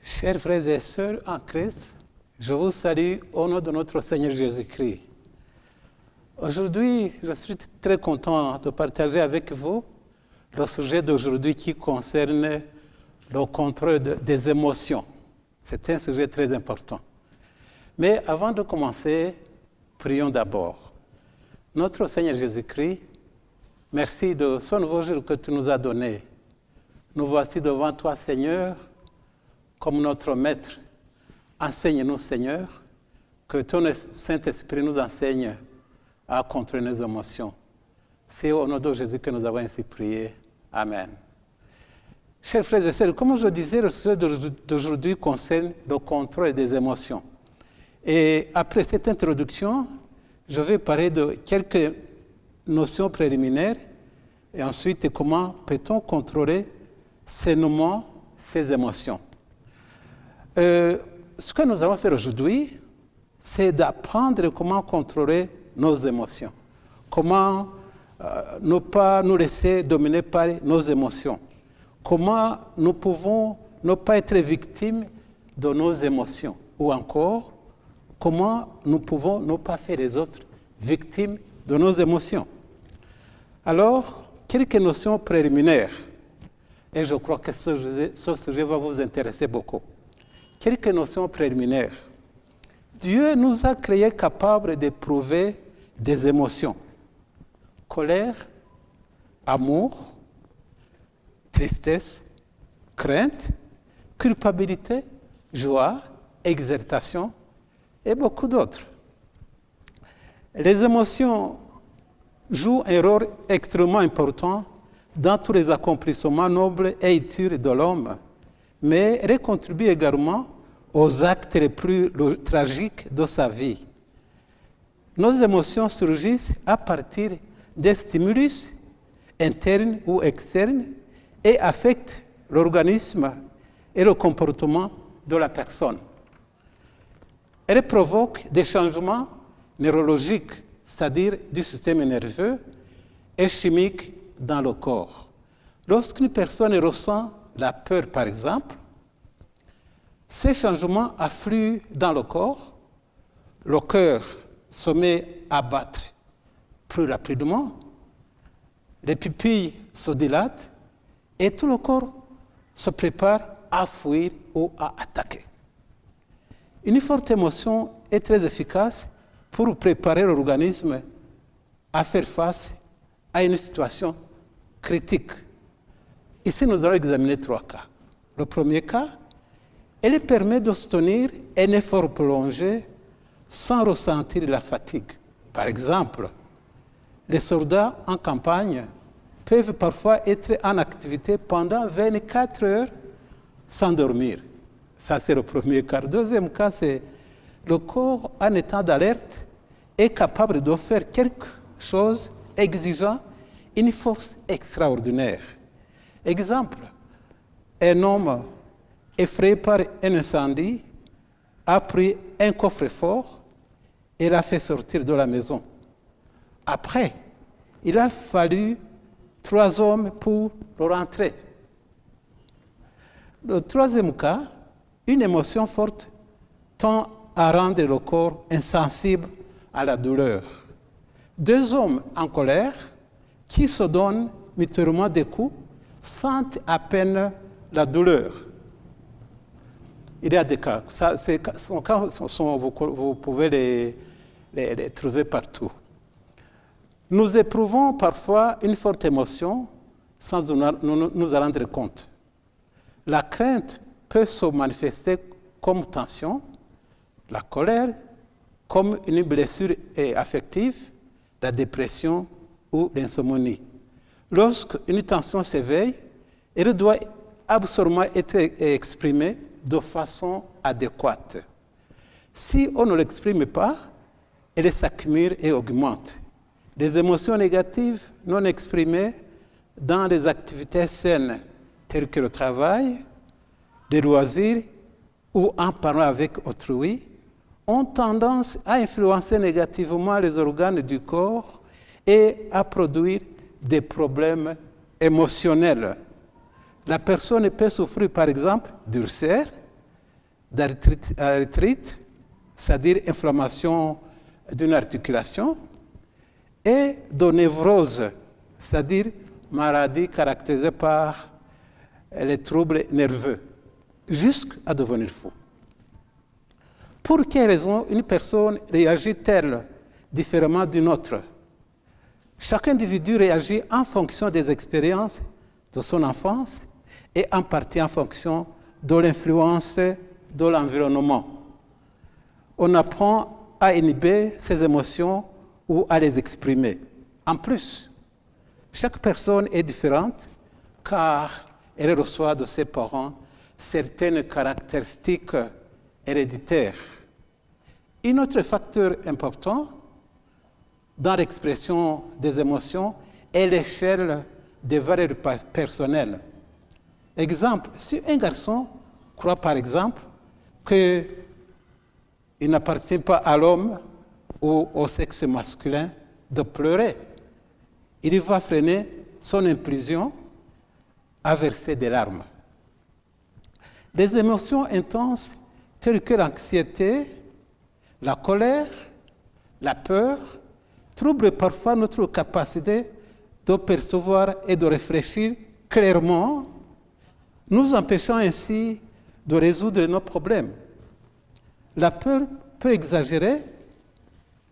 Chers frères et sœurs en Christ, je vous salue au nom de notre Seigneur Jésus-Christ. Aujourd'hui, je suis très content de partager avec vous le sujet d'aujourd'hui qui concerne le contrôle des émotions. C'est un sujet très important. Mais avant de commencer, prions d'abord. Notre Seigneur Jésus-Christ, merci de ce nouveau jour que tu nous as donné. Nous voici devant toi, Seigneur, comme notre Maître. Enseigne-nous, Seigneur, que ton Saint-Esprit nous enseigne à contrôler nos émotions. C'est au nom de Jésus que nous avons ainsi prié. Amen. Chers frères et sœurs, comme je disais, le sujet d'aujourd'hui concerne le contrôle des émotions. Et après cette introduction, je vais parler de quelques notions préliminaires et ensuite comment peut-on contrôler sainement ces émotions. Ce que nous allons faire aujourd'hui, c'est d'apprendre comment contrôler nos émotions, comment ne pas nous laisser dominer par nos émotions, comment nous pouvons ne pas être victimes de nos émotions, ou encore comment nous pouvons ne pas faire les autres victimes de nos émotions. Alors, quelques notions préliminaires, et je crois que ce sujet va vous intéresser beaucoup. Quelques notions préliminaires. Dieu nous a créés capables d'éprouver des émotions. Colère, amour, tristesse, crainte, culpabilité, joie, exaltation et beaucoup d'autres. Les émotions jouent un rôle extrêmement important dans tous les accomplissements nobles et utiles de l'homme, mais elles contribuent également aux actes les plus tragiques de sa vie. Nos émotions surgissent à partir des stimulus internes ou externes et affectent l'organisme et le comportement de la personne. Elles provoquent des changements neurologiques, c'est-à-dire du système nerveux et chimique dans le corps. Lorsqu'une personne ressent la peur, par exemple, ces changements affluent dans le corps, le cœur se met à battre plus rapidement, les pupilles se dilatent et tout le corps se prépare à fuir ou à attaquer. Une forte émotion est très efficace pour préparer l'organisme à faire face à une situation critique. Ici, nous allons examiner 3 cas. Le premier cas, elle permet de soutenir un effort prolongé sans ressentir la fatigue. Par exemple, les soldats en campagne peuvent parfois être en activité pendant 24 heures sans dormir. Ça, c'est le premier cas. Le deuxième cas, c'est le corps, en état d'alerte, est capable de faire quelque chose exigeant une force extraordinaire. Exemple, un homme effrayé par un incendie a pris un coffre-fort et l'a fait sortir de la maison. Après, il a fallu 3 hommes pour le rentrer. Le troisième cas, une émotion forte tend à rendre le corps insensible à la douleur. 2 hommes en colère qui se donnent mutuellement des coups sentent à peine la douleur. Il y a des cas, vous pouvez les trouver partout. Nous éprouvons parfois une forte émotion sans nous en rendre compte. La crainte peut se manifester comme tension, la colère comme une blessure affective, la dépression ou l'insomnie. Lorsqu'une tension s'éveille, elle doit absolument être exprimée de façon adéquate. Si on ne l'exprime pas, elle s'accumule et augmente. Les émotions négatives non exprimées dans les activités saines, telles que le travail, les loisirs ou en parlant avec autrui, ont tendance à influencer négativement les organes du corps et à produire des problèmes émotionnels. La personne peut souffrir, par exemple, d'ulcères, d'arthrite, c'est-à-dire inflammation d'une articulation, et de névrose, c'est-à-dire maladie caractérisée par les troubles nerveux, jusqu'à devenir fou. Pour quelle raison une personne réagit-elle différemment d'une autre? Chaque individu réagit en fonction des expériences de son enfance et en partie en fonction de l'influence de l'environnement. On apprend à inhiber ses émotions ou à les exprimer. En plus, chaque personne est différente car elle reçoit de ses parents certaines caractéristiques héréditaires. Un autre facteur important dans l'expression des émotions est l'échelle des valeurs personnelles. Exemple, si un garçon croit par exemple qu'il n'appartient pas à l'homme ou au sexe masculin de pleurer, il va freiner son impulsion à verser des larmes. Des émotions intenses telles que l'anxiété, la colère, la peur, troublent parfois notre capacité de percevoir et de réfléchir clairement, nous empêchant ainsi de résoudre nos problèmes. La peur peut exagérer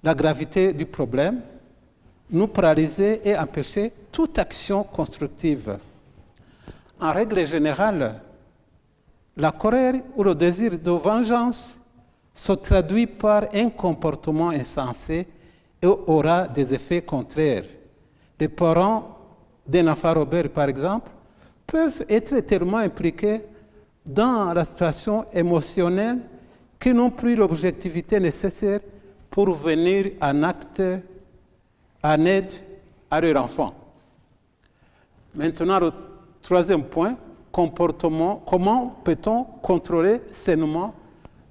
la gravité du problème, nous paralyser et empêcher toute action constructive. En règle générale, la colère ou le désir de vengeance se traduit par un comportement insensé et aura des effets contraires. Les parents d'un enfant rebelle, par exemple, peuvent être tellement impliqués dans la situation émotionnelle qu'ils n'ont plus l'objectivité nécessaire pour venir en aide à leur enfant. Maintenant, le troisième point, comportement. Comment peut-on contrôler sainement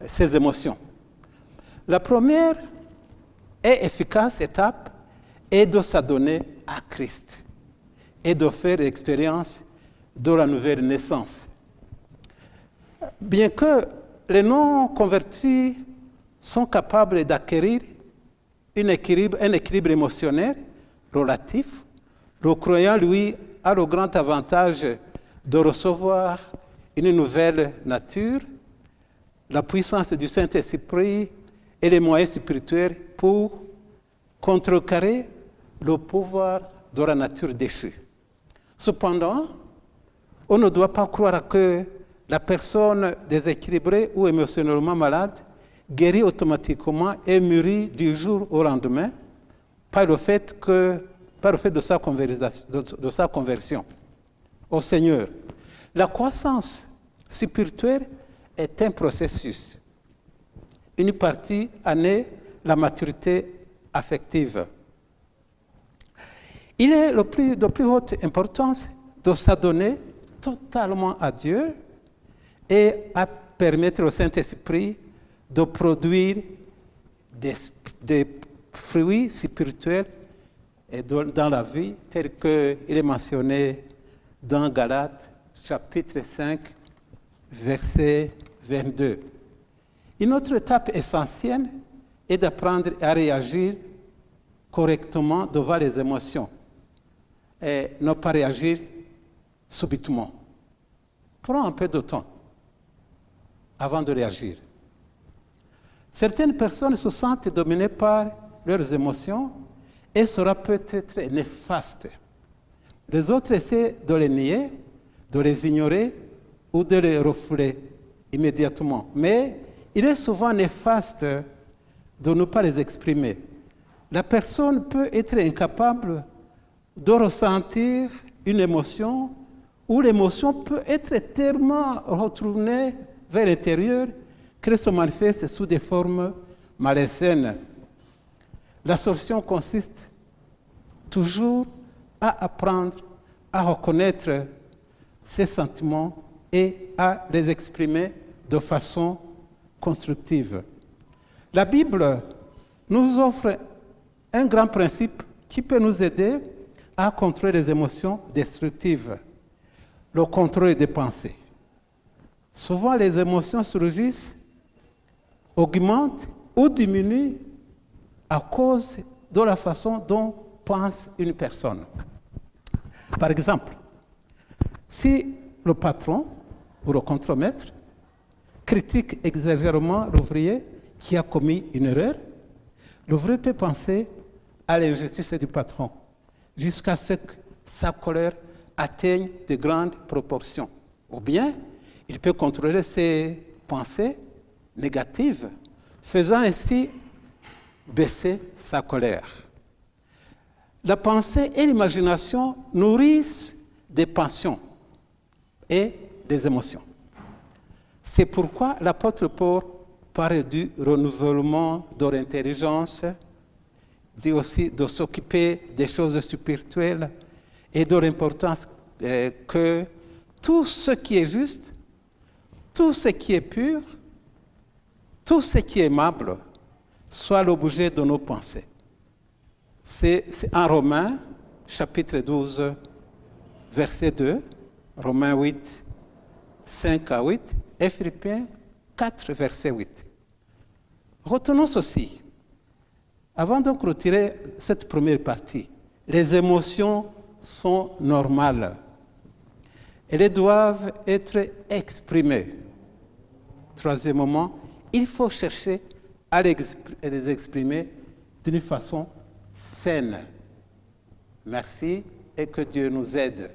ses émotions? La première et efficace étape est de s'adonner à Christ et de faire l'expérience de la nouvelle naissance. Bien que les non-convertis sont capables d'acquérir un équilibre émotionnel relatif, le croyant, lui, a le grand avantage de recevoir une nouvelle nature, la puissance du Saint-Esprit et les moyens spirituels pour contrecarrer le pouvoir de la nature déchue. Cependant, on ne doit pas croire que la personne déséquilibrée ou émotionnellement malade guérit automatiquement et mûrit du jour au lendemain par le fait de sa conversion au Seigneur. La croissance spirituelle est un processus. Une partie en est la maturité affective. Il est de plus haute importance de s'adonner totalement à Dieu et à permettre au Saint-Esprit de produire des fruits spirituels dans la vie, tel qu'il est mentionné dans Galates, chapitre 5, verset 22. Une autre étape essentielle est d'apprendre à réagir correctement devant les émotions et ne pas réagir subitement. Prends un peu de temps avant de réagir. Certaines personnes se sentent dominées par leurs émotions et cela peut être néfaste. Les autres essaient de les nier, de les ignorer ou de les refouler immédiatement. Mais il est souvent néfaste de ne pas les exprimer. La personne peut être incapable de ressentir une émotion ou l'émotion peut être tellement retournée vers l'intérieur qu'elle se manifeste sous des formes malsaines. La solution consiste toujours à apprendre à reconnaître ces sentiments et à les exprimer de façon constructive. La Bible nous offre un grand principe qui peut nous aider à contrôler les émotions destructives, le contrôle des pensées. Souvent, les émotions surgissent augmente ou diminue à cause de la façon dont pense une personne. Par exemple, si le patron ou le contremaître critique exagérément l'ouvrier qui a commis une erreur, l'ouvrier peut penser à l'injustice du patron jusqu'à ce que sa colère atteigne de grandes proportions. Ou bien, il peut contrôler ses pensées négatives, faisant ainsi baisser sa colère. La pensée et l'imagination nourrissent des passions et des émotions. C'est pourquoi l'apôtre Paul parle du renouvellement de l'intelligence, dit aussi de s'occuper des choses spirituelles et de l'importance que tout ce qui est juste, tout ce qui est pur, tout ce qui est aimable soit l'objet de nos pensées. C'est en Romains, chapitre 12, verset 2, Romains 8, 5 à 8, et Philippiens 4, verset 8. Retenons ceci. Avant de clôturer cette première partie, les émotions sont normales. Elles doivent être exprimées. Troisièmement, il faut chercher à les exprimer d'une façon saine. Merci et que Dieu nous aide.